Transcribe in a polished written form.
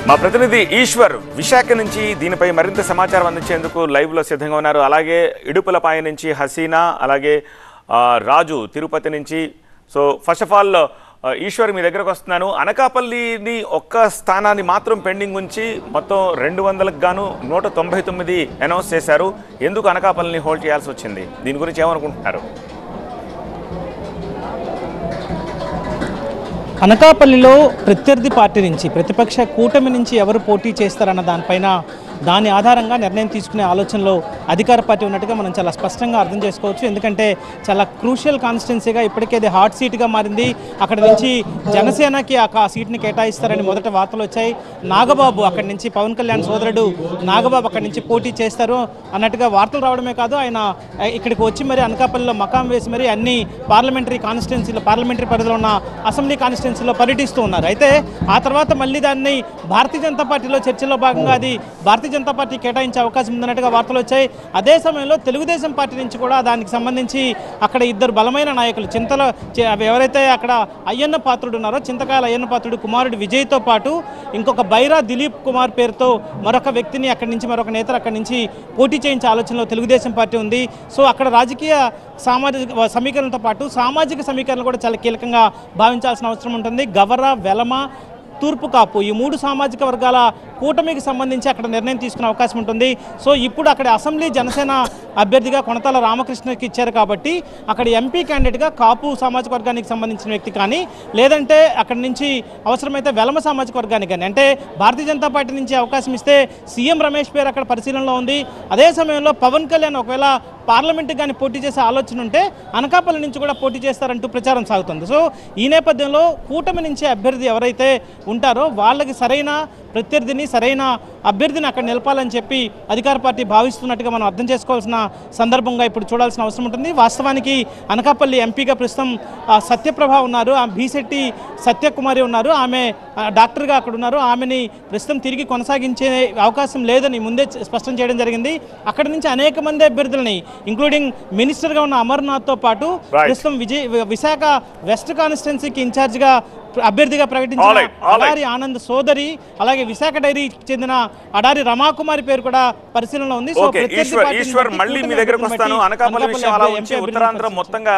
మా ప్రతినిధి ఈశ్వర్ విశాఖ నుంచి దీనిపై మరింత సమాచారం అందించేందుకు లైవ్లో సిద్ధంగా ఉన్నారు. అలాగే ఇడుపులపాయ నుంచి హసీనా, అలాగే రాజు తిరుపతి నుంచి. So first of all Eshwar మీ దగ్గరకు వస్తున్నాను. అనకాపల్లిని ఒక్క స్థానాన్ని మాత్రం పెండింగ్ ఉంచి మొత్తం 200కు గాను 199 అనౌన్స్ చేశారు. ఎందుకు అనకాపల్లిని హోల్డ్ చేయాల్సి వచ్చింది? దీని గురించి ఏమనుకుంటున్నారు? అనకాపల్లిలో ప్రత్యర్థి పార్టీ నుంచి, ప్రతిపక్ష కూటమి నుంచి ఎవరు పోటీ చేస్తారన్న దానిపైన దాని ఆధారంగా నిర్ణయం తీసుకునే ఆలోచనలో అధికార పార్టీ ఉన్నట్టుగా మనం చాలా స్పష్టంగా అర్థం చేసుకోవచ్చు. ఎందుకంటే చాలా క్రూషియల్ కాన్స్టిట్యున్సీగా ఇప్పటికే అది హాట్ సీట్గా మారింది. అక్కడ నుంచి జనసేనకి ఆ సీట్ని కేటాయిస్తారని మొదట వార్తలు వచ్చాయి. నాగబాబు అక్కడి నుంచి, పవన్ కళ్యాణ్ సోదరుడు నాగబాబు అక్కడి నుంచి పోటీ చేస్తారు అన్నట్టుగా వార్తలు రావడమే కాదు, ఆయన ఇక్కడికి వచ్చి మరి అనకాపల్లిలో మకాం వేసి మరి అన్ని పార్లమెంటరీ కాన్స్టిట్యున్సీలో, పార్లమెంటరీ పరిధిలో ఉన్న అసెంబ్లీ కాన్స్టిట్యున్సీలో పర్యటిస్తూ ఉన్నారు. అయితే ఆ తర్వాత మళ్ళీ దాన్ని భారతీయ జనతా పార్టీలో చర్చలో భాగంగా అది భారతీయ జనతా పార్టీ కేటాయించే అవకాశం ఉందన్నట్టుగా వార్తలు వచ్చాయి. అదే సమయంలో తెలుగుదేశం పార్టీ నుంచి కూడా దానికి సంబంధించి అక్కడ ఇద్దరు బలమైన నాయకులు, ఎవరైతే అక్కడ అయ్యన్న పాత్రుడు ఉన్నారో, చింతకాయల అయ్యన్న పాత్రుడు కుమారుడు విజయ్తో పాటు ఇంకొక బైరా దిలీప్ కుమార్ పేరుతో మరొక వ్యక్తిని అక్కడి నుంచి, మరొక నేతలు అక్కడి నుంచి పోటీ చేయించే ఆలోచనలో తెలుగుదేశం పార్టీ ఉంది. సో అక్కడ రాజకీయ సామాజిక సమీకరణతో పాటు సామాజిక సమీకరణలు కూడా చాలా కీలకంగా భావించాల్సిన అవసరం ఉంటుంది. గవర, వెలమ, తూర్పు కాపు ఈ 3 సామాజిక వర్గాల కూటమికి సంబంధించి అక్కడ నిర్ణయం తీసుకునే అవకాశం ఉంటుంది. సో ఇప్పుడు అక్కడ అసెంబ్లీ జనసేన అభ్యర్థిగా కొనతాల రామకృష్ణకి ఇచ్చారు కాబట్టి అక్కడ ఎంపీ క్యాండిడేట్గా కాపు సామాజిక వర్గానికి సంబంధించిన వ్యక్తి కానీ, లేదంటే అక్కడి నుంచి అవసరమైతే వెలమ సామాజిక వర్గానికి కానీ, అంటే భారతీయ జనతా పార్టీ నుంచి అవకాశం ఇస్తే సీఎం రమేష్ పేరు అక్కడ పరిశీలనలో ఉంది. అదే సమయంలో పవన్ కళ్యాణ్ ఒకవేళ పార్లమెంట్కి కానీ పోటీ చేసే ఆలోచన ఉంటే అనకాపల్లి నుంచి కూడా పోటీ చేస్తారంటూ ప్రచారం సాగుతుంది. సో ఈ నేపథ్యంలో కూటమి నుంచి అభ్యర్థి ఎవరైతే ఉంటారో వాళ్ళకి సరైన ప్రత్యర్థిని, సరైన అభ్యర్థిని అక్కడ నిలపాలని చెప్పి అధికార పార్టీ భావిస్తున్నట్టుగా మనం అర్థం చేసుకోవాల్సిన సందర్భంగా ఇప్పుడు చూడాల్సిన అవసరం ఉంటుంది. వాస్తవానికి అనకాపల్లి ఎంపీగా ప్రస్తుతం సత్యప్రభ ఉన్నారు, బీశెట్టి సత్యకుమారి ఉన్నారు, ఆమె డాక్టర్గా అక్కడ ఉన్నారు. ఆమెని ప్రస్తుతం తిరిగి కొనసాగించే అవకాశం లేదని ముందే స్పష్టం చేయడం జరిగింది. అక్కడి నుంచి అనేక మంది అభ్యర్థులని, ఇంక్లూడింగ్ మినిస్టర్గా ఉన్న అమర్నాథ్తో పాటు ప్రస్తుతం విశాఖ వెస్ట్ కాన్స్టిట్యున్సీకి ఇన్ఛార్జిగా అభ్యర్థిగా ప్రకటించిన అడారి ఆనంద్ సోదరి, అలాగే విశాఖ డైరీకి చెందిన అడారి రమాకుమారి పేరు కూడా పరిశీలనలో ఉంది. సో ఈశ్వర్ మళ్ళీ మీ దగ్గరకు వస్తాను. అనకాపల్లి విషయం అలా ఉంచి ఉత్తరాంధ్ర మొత్తంగా